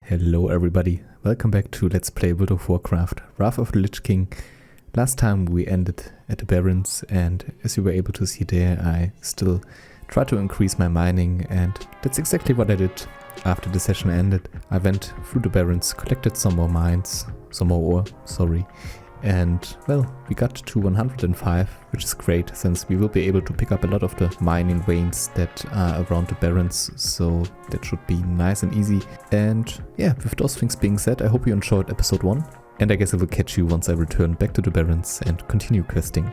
Hello everybody, welcome back to Let's Play World of Warcraft, Wrath of the Lich King. Last time we ended at the barrens, and as you were able to see there, I still try to increase my mining, and that's exactly what I did after the session ended. I went through the barrens, collected some more ore, and well, we got to 105, which is great since we will be able to pick up a lot of the mining veins that are around the barrens, so that should be nice and easy. And yeah, with those things being said, I hope you enjoyed episode 1, and I guess I will catch you once I return back to the barrens and continue questing.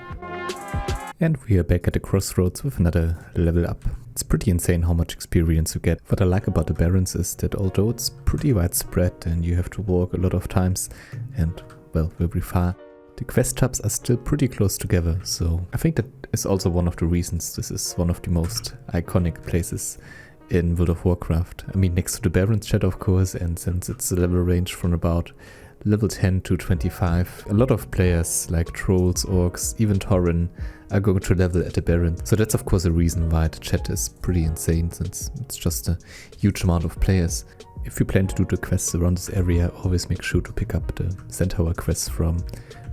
And we are back at the Crossroads with another level up. It's pretty insane how much experience you get. What I like about the barrens is that although it's pretty widespread and you have to walk a lot of times and well, very far, the quest hubs are still pretty close together, so I think that is also one of the reasons this is one of the most iconic places in World of Warcraft. I mean, next to the Barrens chat of course, and since it's a level range from about level 10 to 25, a lot of players like trolls, orcs, even Tauren are going to level at the Barrens. So that's of course a reason why the chat is pretty insane, since it's just a huge amount of players. If you plan to do the quests around this area, always make sure to pick up the Centaur quests from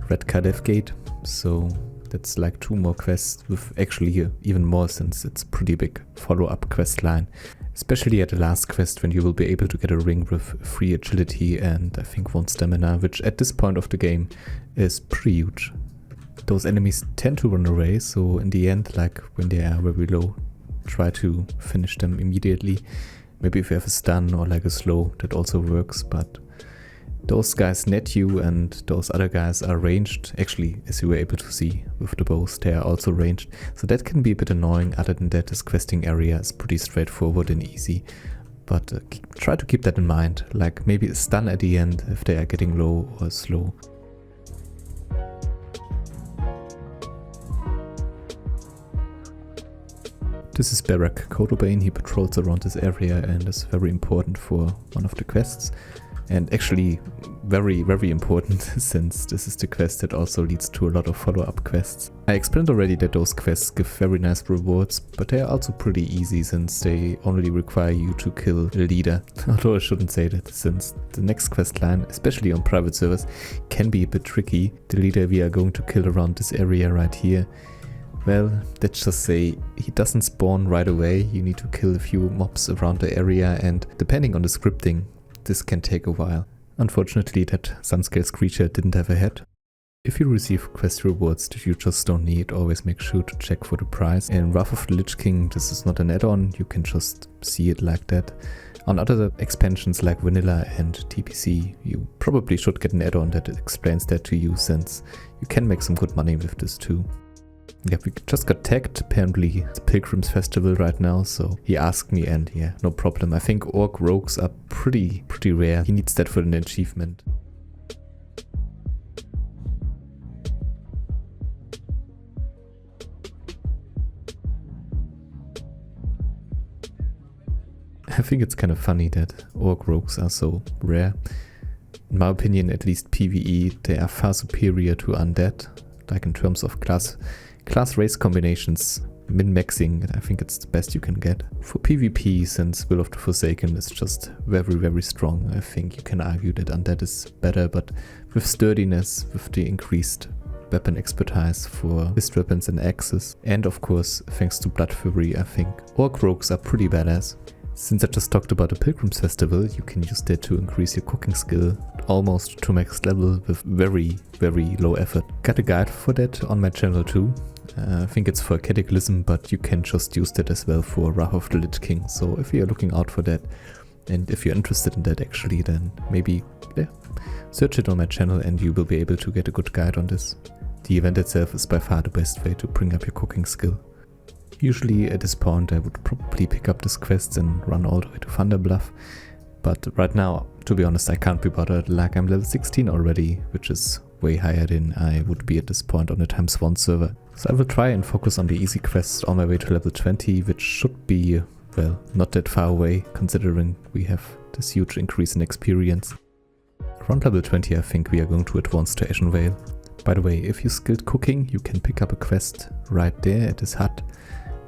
Ratchet Gate. So that's like 2 more quests, with actually even more since it's a pretty big follow-up quest line. Especially at the last quest, when you will be able to get a ring with 3 agility and I think 1 stamina, which at this point of the game is pretty huge. Those enemies tend to run away, so in the end, like when they are very low, try to finish them immediately. Maybe if you have a stun or like a slow, that also works, but those guys net you and those other guys are ranged. Actually, as you were able to see with the bows, they are also ranged. So that can be a bit annoying. Other than that, this questing area is pretty straightforward and easy. But try to keep that in mind, like maybe a stun at the end if they are getting low or slow. This is Cleric Kota Bane. He patrols around this area and is very important for one of the quests. And actually very, very important since this is the quest that also leads to a lot of follow-up quests. I explained already that those quests give very nice rewards, but they are also pretty easy since they only require you to kill a leader. Although I shouldn't say that, since the next quest line, especially on private servers, can be a bit tricky. The leader we are going to kill around this area right here, well, let's just say he doesn't spawn right away. You need to kill a few mobs around the area, and depending on the scripting, this can take a while. Unfortunately, that Sunscale's creature didn't have a head. If you receive quest rewards that you just don't need, always make sure to check for the price. In Wrath of the Lich King, this is not an add-on, you can just see it like that. On other expansions like Vanilla and TPC, you probably should get an add-on that explains that to you, since you can make some good money with this too. Yeah, we just got tagged. Apparently it's Pilgrim's Festival right now, so he asked me, and yeah, no problem. I think orc rogues are pretty rare. He needs that for an achievement. I think it's kind of funny that orc rogues are so rare. In my opinion, at least PvE, they are far superior to undead, like in terms of class race combinations, min-maxing. I think it's the best you can get. For PvP, since Will of the Forsaken is just very, very strong, I think you can argue that undead is better, but with sturdiness, with the increased weapon expertise for fist weapons and axes, and of course thanks to Blood Fury, I think orc rogues are pretty badass. Since I just talked about the Pilgrim's Festival, you can use that to increase your cooking skill almost to max level with very, very low effort. Got a guide for that on my channel too. I think it's for Cataclysm, but you can just use that as well for Wrath of the Lich King. So if you're looking out for that, and if you're interested in that actually, then maybe search it on my channel and you will be able to get a good guide on this. The event itself is by far the best way to bring up your cooking skill. Usually at this point I would probably pick up this quest and run all the way to Thunderbluff, but right now, to be honest, I can't be bothered. Like, I'm level 16 already, which is way higher than I would be at this point on a ×1 server. So I will try and focus on the easy quests on my way to level 20, which should be, well, not that far away, considering we have this huge increase in experience. Around level 20 I think we are going to advance to Ashen Vale. By the way, if you skilled cooking, you can pick up a quest right there at this hut,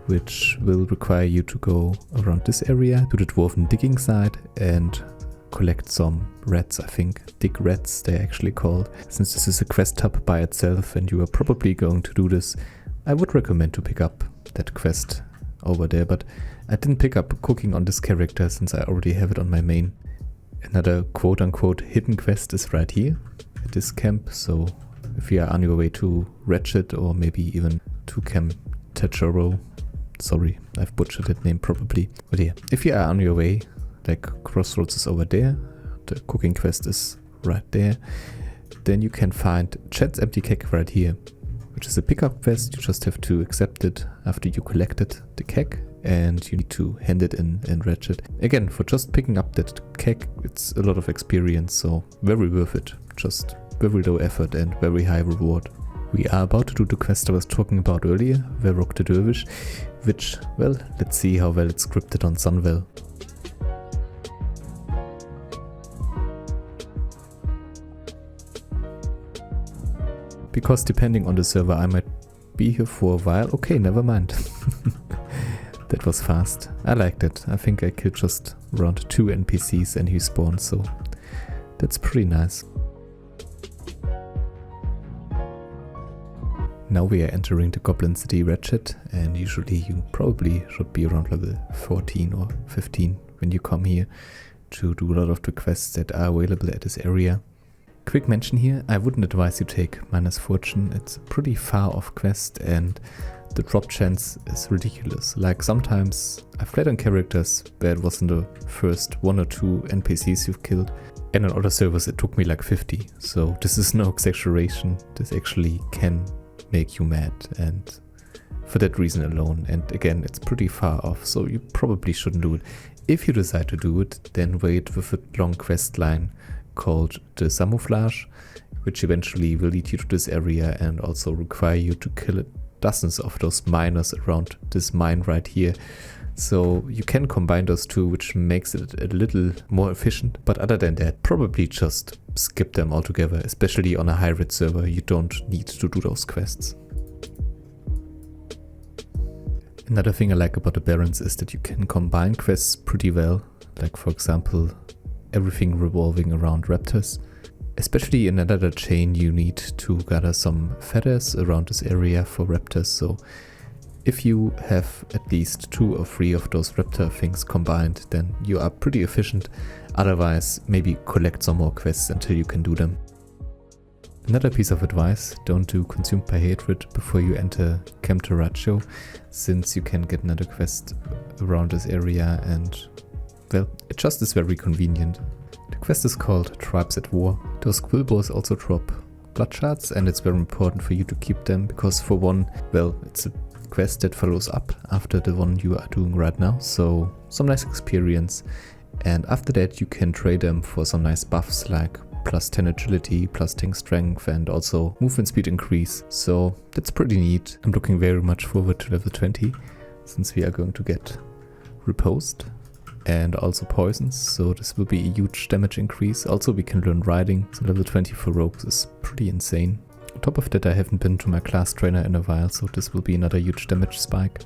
which will require you to go around this area to the Dwarven digging site and collect some rats, I think. Dig rats, they're actually called. Since this is a quest hub by itself and you are probably going to do this, I would recommend to pick up that quest over there. But I didn't pick up cooking on this character since I already have it on my main. Another quote-unquote hidden quest is right here at this camp. So if you are on your way to Ratchet or maybe even to Camp Techero, sorry, I've butchered that name probably. But yeah, if you are on your way, like Crossroads is over there, the cooking quest is right there, then you can find Chat's empty keg right here, which is a pickup quest. You just have to accept it after you collected the keg, and you need to hand it in Ratchet. Again, for just picking up that keg, it's a lot of experience, so very worth it. Just very low effort and very high reward. We are about to do the quest I was talking about earlier, Varrock the Dervish, which, well, let's see how well it's scripted on Sunwell. Because depending on the server I might be here for a while. Okay, never mind. That was fast. I liked it. I think I killed just around 2 NPCs and he spawned, so that's pretty nice. Now we are entering the Goblin City Ratchet, and usually you probably should be around level 14 or 15 when you come here to do a lot of the quests that are available at this area. Quick mention here, I wouldn't advise you take Minus Fortune. It's a pretty far off quest and the drop chance is ridiculous. Like sometimes I've played on characters where it was in the first 1 or 2 NPCs you've killed, and on other servers it took me like 50. So this is no exaggeration, this actually can make you mad, and for that reason alone. And again, it's pretty far off, so you probably shouldn't do it. If you decide to do it, then wait with a long quest line called the Camouflage, which eventually will lead you to this area and also require you to kill dozens of those miners around this mine right here. So you can combine those two, which makes it a little more efficient. But other than that, probably just skip them altogether, especially on a high rate server. You don't need to do those quests. Another thing I like about the barrens is that you can combine quests pretty well. Like for example, everything revolving around Raptors. Especially in another chain, you need to gather some feathers around this area for Raptors. So if you have at least 2 or 3 of those raptor things combined, then you are pretty efficient. Otherwise, maybe collect some more quests until you can do them. Another piece of advice, don't do Consumed by Hatred before you enter Camp Ratchet, since you can get another quest around this area and, well, it just is very convenient. The quest is called Tribes at War. Those Quillboars also drop blood shards, and it's very important for you to keep them because for one, well, it's a quest that follows up after the one you are doing right now, so some nice experience. And after that you can trade them for some nice buffs like plus 10 agility, plus 10 strength, and also movement speed increase. So that's pretty neat. I'm looking very much forward to level 20 since we are going to get riposed and also poisons, so this will be a huge damage increase. Also we can learn riding, so level 20 for rogues is pretty insane. On top of that, I haven't been to my class trainer in a while, so this will be another huge damage spike.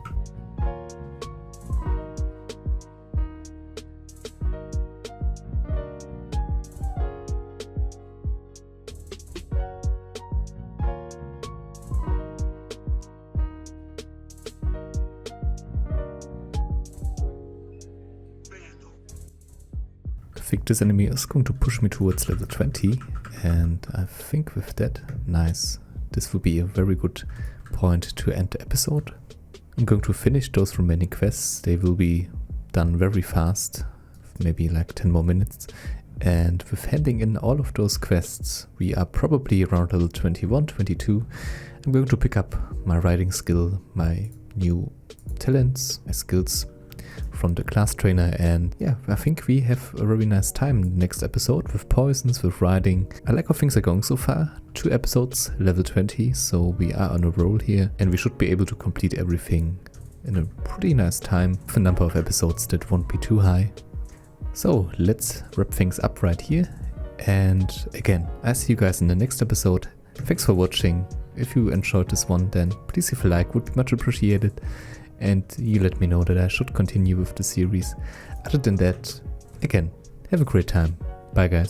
I think this enemy is going to push me towards level 20, and I think with that, nice. This will be a very good point to end the episode. I'm going to finish those remaining quests. They will be done very fast, maybe like 10 more minutes. And with handing in all of those quests, we are probably around level 21, 22. I'm going to pick up my riding skill, my new talents, my skills from the class trainer, and yeah, I think we have a very nice time in the next episode with poisons, with riding. I like how things are going so far. 2 episodes, level 20, so we are on a roll here, and we should be able to complete everything in a pretty nice time with a number of episodes that won't be too high. So let's wrap things up right here, and again, I see you guys in the next episode. Thanks for watching. If you enjoyed this one, then please leave a like, would be much appreciated. And you let me know that I should continue with the series. Other than that, again, Have a great time. Bye guys.